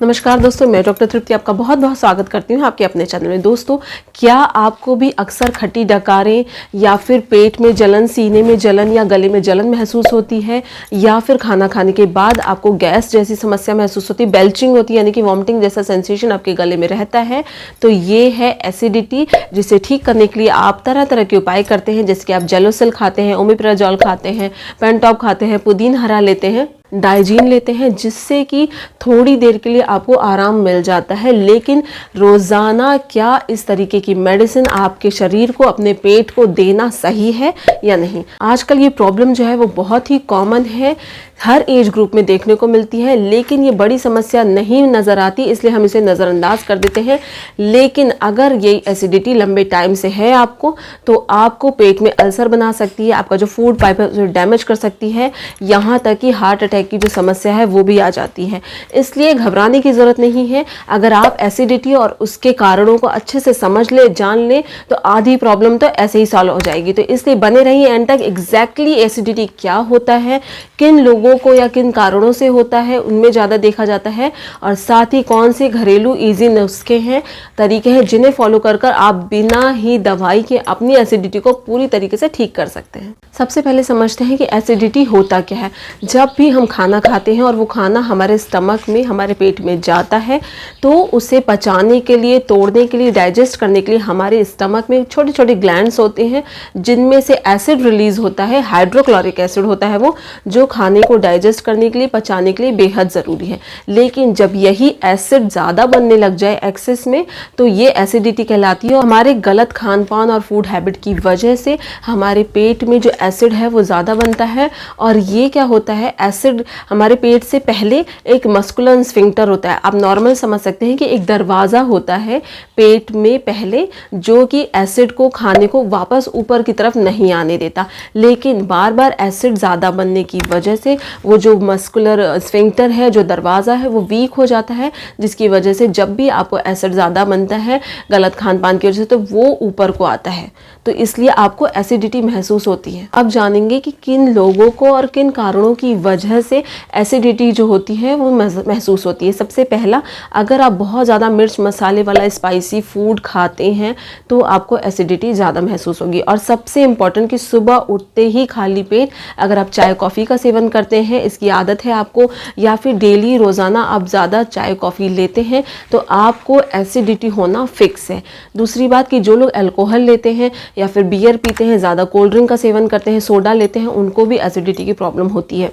नमस्कार दोस्तों, मैं डॉक्टर तृप्ति आपका बहुत बहुत स्वागत करती हूँ आपके अपने चैनल में। दोस्तों, क्या आपको भी अक्सर खट्टी डकारें या फिर पेट में जलन, सीने में जलन या गले में जलन महसूस होती है, या फिर खाना खाने के बाद आपको गैस जैसी समस्या महसूस होती है, बेल्चिंग होती है यानी कि वॉमिटिंग जैसा सेंसेशन आपके गले में रहता है? तो ये है एसिडिटी, जिसे ठीक करने के लिए आप तरह तरह के उपाय करते हैं, जैसे कि आप जेलोसिल खाते हैं, ओमेप्राजोल खाते हैं, पेंटॉप खाते हैं, पुदीन हरा लेते हैं, डाइजीन लेते हैं, जिससे कि थोड़ी देर के लिए आपको आराम मिल जाता है। लेकिन रोज़ाना क्या इस तरीके की मेडिसिन आपके शरीर को, अपने पेट को देना सही है या नहीं? आजकल ये प्रॉब्लम जो है वो बहुत ही कॉमन है, हर एज ग्रुप में देखने को मिलती है, लेकिन ये बड़ी समस्या नहीं नज़र आती, इसलिए हम इसे नज़रअंदाज कर देते हैं। लेकिन अगर ये एसिडिटी लंबे टाइम से है आपको, तो आपको पेट में अल्सर बना सकती है, आपका जो फूड पाइप है उसे डैमेज कर सकती है, यहाँ तक कि हार्ट अटैक की जो समस्या है वो भी आ जाती है। इसलिए घबराने की ज़रूरत नहीं है। अगर आप एसिडिटी और उसके कारणों को अच्छे से समझ ले, जान ले, तो आधी प्रॉब्लम तो ऐसे ही सॉल्व हो जाएगी। तो इसलिए बने रहिए एंड तक। एग्जैक्टली एसिडिटी क्या होता है, किन लोगों को या किन कारणों से होता है, उनमें ज़्यादा देखा जाता है, और साथ ही कौन से घरेलू इजी नुस्खे हैं, तरीके हैं, जिन्हें फॉलो कर कर आप बिना ही दवाई के अपनी एसिडिटी को पूरी तरीके से ठीक कर सकते हैं। सबसे पहले समझते हैं कि एसिडिटी होता क्या है। जब भी हम खाना खाते हैं और वो खाना हमारे स्टमक में, हमारे पेट में जाता है, तो उसे पचाने के लिए, तोड़ने के लिए, डाइजेस्ट करने के लिए हमारे स्टमक में छोटे छोटे ग्लैंड्स होते हैं, जिनमें से एसिड रिलीज होता है, हाइड्रोक्लोरिक एसिड होता है वो, जो खाने को डाइजेस्ट करने के लिए, पचाने के लिए बेहद ज़रूरी है। लेकिन जब यही एसिड ज़्यादा बनने लग जाए एक्सेस में, तो ये एसिडिटी कहलाती है। और हमारे गलत खान पान और फूड हैबिट की वजह से हमारे पेट में जो एसिड है वो ज़्यादा बनता है। और ये क्या होता है, एसिड हमारे पेट से पहले एक मस्कुलर स्फिंक्टर होता है। आप नॉर्मल समझ सकते हैं कि एक दरवाज़ा होता है पेट में पहले, जो कि एसिड को, खाने को वापस ऊपर की तरफ नहीं आने देता। लेकिन बार बार एसिड ज़्यादा बनने की वजह से वो जो मस्कुलर स्फिंक्टर है, जो दरवाज़ा है, वो वीक हो जाता है, जिसकी वजह से जब भी आपको एसिड ज़्यादा बनता है गलत खान पान की वजह से, तो वो ऊपर को आता है। तो इसलिए आपको एसिडिटी महसूस होती है। अब जानेंगे कि किन लोगों को और किन कारणों की वजह से एसिडिटी जो होती है वो महसूस होती है। सबसे पहला, अगर आप बहुत ज़्यादा मिर्च मसाले वाला स्पाइसी फूड खाते हैं तो आपको एसिडिटी ज़्यादा महसूस होगी। और सबसे इम्पॉर्टेंट कि सुबह उठते ही खाली पेट अगर आप चाय कॉफ़ी का सेवन करते हैं, इसकी आदत है आपको, या फिर डेली रोज़ाना आप ज़्यादा चाय कॉफ़ी लेते हैं, तो आपको एसिडिटी होना फिक्स है। दूसरी बात कि जो लोग अल्कोहल लेते हैं या फिर बियर पीते हैं, ज़्यादा कोल्ड ड्रिंक का सेवन करते हैं, सोडा लेते हैं, उनको भी एसिडिटी की प्रॉब्लम होती है।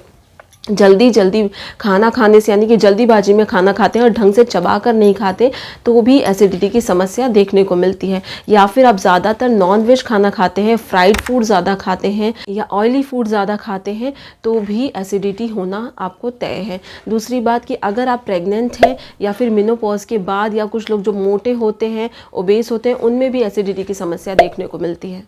जल्दी जल्दी खाना खाने से, यानी कि जल्दीबाजी में खाना खाते हैं और ढंग से चबा कर नहीं खाते, तो भी एसिडिटी की समस्या देखने को मिलती है। या फिर आप ज़्यादातर नॉन वेज खाना खाते हैं, फ्राइड फूड ज़्यादा खाते हैं या ऑयली फूड ज़्यादा खाते हैं, तो भी एसिडिटी होना आपको तय है। दूसरी बात कि अगर आप प्रेग्नेंट हैं या फिर मेनोपॉज के बाद, या कुछ लोग जो मोटे होते हैं, ओबेस होते हैं, उनमें भी एसिडिटी की समस्या देखने को मिलती है।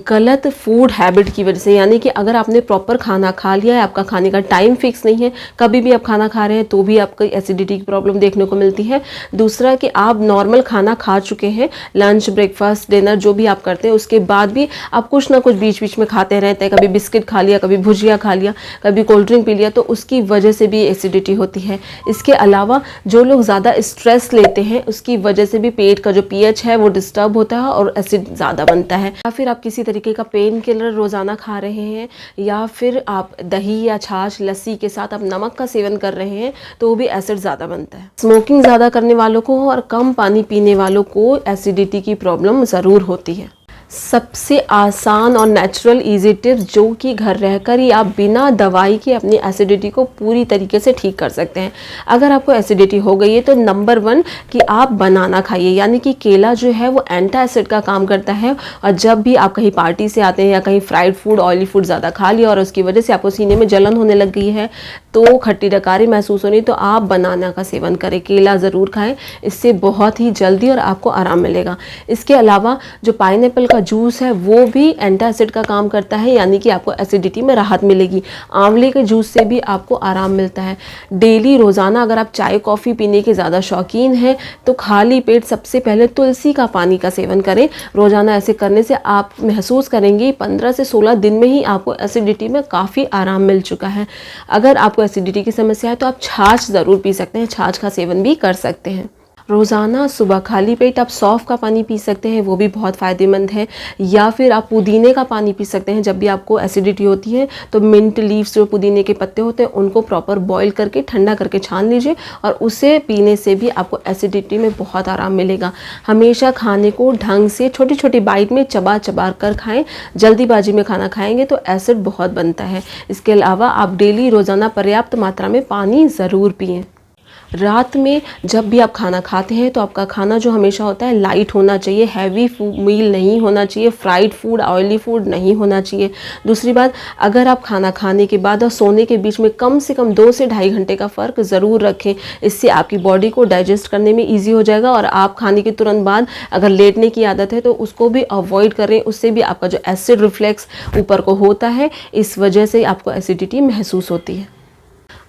गलत फूड हैबिट की वजह से, यानी कि अगर आपने प्रॉपर खाना खा लिया है, आपका खाने का टाइम फिक्स नहीं है, कभी भी आप खाना खा रहे हैं, तो भी आपको एसिडिटी की प्रॉब्लम देखने को मिलती है। दूसरा कि आप नॉर्मल खाना खा चुके हैं, लंच, ब्रेकफास्ट, डिनर जो भी आप करते हैं, उसके बाद भी आप कुछ ना कुछ बीच बीच में खाते रहते हैं, कभी बिस्किट खा लिया, कभी भुजिया खा लिया, कभी कोल्ड ड्रिंक पी लिया, तो उसकी वजह से भी एसिडिटी होती है। इसके अलावा जो लोग ज़्यादा स्ट्रेस लेते हैं, उसकी वजह से भी पेट का जो pH है वो डिस्टर्ब होता है और एसिड ज़्यादा बनता है। या फिर आप किसी तरीके का पेन किलर रोज़ाना खा रहे हैं, या फिर आप दही या छाछ, लस्सी के साथ आप नमक का सेवन कर रहे हैं, तो वो भी एसिड ज़्यादा बनता है। स्मोकिंग ज़्यादा करने वालों को और कम पानी पीने वालों को एसिडिटी की प्रॉब्लम ज़रूर होती है। सबसे आसान और नेचुरल इजी टिप्स, जो कि घर रहकर ही आप बिना दवाई के अपनी एसिडिटी को पूरी तरीके से ठीक कर सकते हैं। अगर आपको एसिडिटी हो गई है तो नंबर 1 कि आप बनाना खाइए, यानी कि केला जो है वो एंटी एसिड का काम करता है। और जब भी आप कहीं पार्टी से आते हैं या कहीं फ्राइड फूड, ऑयली फूड ज़्यादा खा लिया और उसकी वजह से आपको सीने में जलन होने लग गई है, तो खट्टी डकारी महसूस होनी, तो आप बनाना का सेवन करें, केला ज़रूर खाएँ, इससे बहुत ही जल्दी और आपको आराम मिलेगा। इसके अलावा जो पाइनएप्पल का जूस है वो भी एंटासिड का काम करता है, यानी कि आपको एसिडिटी में राहत मिलेगी। आंवले के जूस से भी आपको आराम मिलता है। डेली रोज़ाना अगर आप चाय कॉफ़ी पीने के ज़्यादा शौकीन हैं तो खाली पेट सबसे पहले तुलसी का पानी का सेवन करें रोज़ाना। ऐसे करने से आप महसूस करेंगे 15 से 16 दिन में ही आपको एसिडिटी में काफ़ी आराम मिल चुका है। अगर आपको एसिडिटी की समस्या है तो आप छाछ ज़रूर पी सकते हैं, छाछ का सेवन भी कर सकते हैं। रोज़ाना सुबह खाली पेट आप सौंफ का पानी पी सकते हैं, वो भी बहुत फ़ायदेमंद है। या फिर आप पुदीने का पानी पी सकते हैं। जब भी आपको एसिडिटी होती है तो मिंट लीव्स जो पुदीने के पत्ते होते हैं उनको प्रॉपर बॉईल करके ठंडा करके छान लीजिए और उसे पीने से भी आपको एसिडिटी में बहुत आराम मिलेगा। हमेशा खाने को ढंग से छोटी छोटी बाइट में चबा चबा कर खाएँ। जल्दीबाजी में खाना खाएँगे तो एसिड बहुत बनता है। इसके अलावा आप डेली रोज़ाना पर्याप्त मात्रा में पानी ज़रूर पिएँ। रात में जब भी आप खाना खाते हैं तो आपका खाना जो हमेशा होता है लाइट होना चाहिए, हैवी मील नहीं होना चाहिए, फ्राइड फूड ऑयली फूड नहीं होना चाहिए। दूसरी बात, अगर आप खाना खाने के बाद और सोने के बीच में कम से कम 2 से ढाई घंटे का फ़र्क ज़रूर रखें। इससे आपकी बॉडी को डाइजेस्ट करने में ईजी हो जाएगा। और आप खाने के तुरंत बाद अगर लेटने की आदत है तो उसको भी अवॉइड करें। उससे भी आपका जो एसिड रिफ्लेक्स ऊपर को होता है, इस वजह से आपको एसिडिटी महसूस होती है।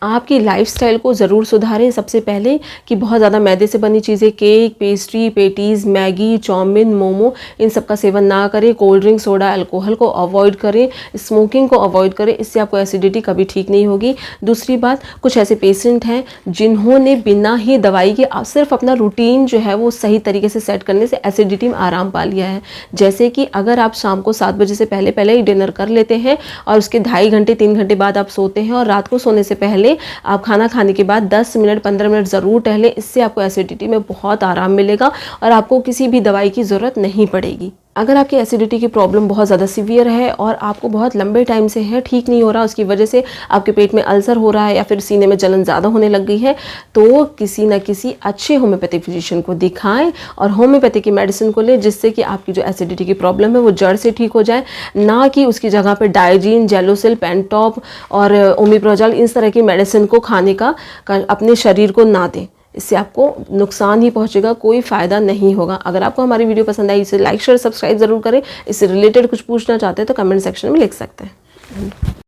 आपकी लाइफस्टाइल को ज़रूर सुधारें। सबसे पहले कि बहुत ज़्यादा मैदे से बनी चीज़ें, cake, pastry, patties, Maggi, chowmein, momo, इन सब का सेवन ना करें। कोल्ड ड्रिंक, सोडा, अल्कोहल को अवॉइड करें। स्मोकिंग को अवॉइड करें। इससे आपको एसिडिटी कभी ठीक नहीं होगी। दूसरी बात, कुछ ऐसे पेशेंट हैं जिन्होंने बिना ही दवाई के सिर्फ अपना रूटीन जो है वो सही तरीके से सेट करने से एसिडिटी में आराम पा लिया है। जैसे कि अगर आप शाम को 7 बजे से पहले पहले ही डिनर कर लेते हैं और उसके 2.5 घंटे 3 घंटे बाद आप सोते हैं और रात को सोने से पहले आप खाना खाने के बाद 10 मिनट 15 मिनट ज़रूर टहलें। इससे आपको एसिडिटी में बहुत आराम मिलेगा और आपको किसी भी दवाई की ज़रूरत नहीं पड़ेगी। अगर आपकी एसिडिटी की प्रॉब्लम बहुत ज़्यादा सीवियर है और आपको बहुत लंबे टाइम से है, ठीक नहीं हो रहा, उसकी वजह से आपके पेट में अल्सर हो रहा है या फिर सीने में जलन ज़्यादा होने लग गई है, तो किसी न किसी अच्छे होम्योपैथिक फिजिशियन को दिखाएं और होम्योपैथी की मेडिसिन को लें, जिससे कि आपकी जो एसिडिटी की प्रॉब्लम है वो जड़ से ठीक हो जाए। ना कि उसकी जगह पर डाइजीन, जेलोसिल, पेंटॉप और ओमिप्रोजोल इस तरह की मेडिसिन को खाने का अपने शरीर को ना दें। इससे आपको नुकसान ही पहुंचेगा, कोई फ़ायदा नहीं होगा। अगर आपको हमारी वीडियो पसंद आई इसे लाइक शेयर सब्सक्राइब ज़रूर करें। इससे रिलेटेड कुछ पूछना चाहते हैं तो कमेंट सेक्शन में लिख सकते हैं।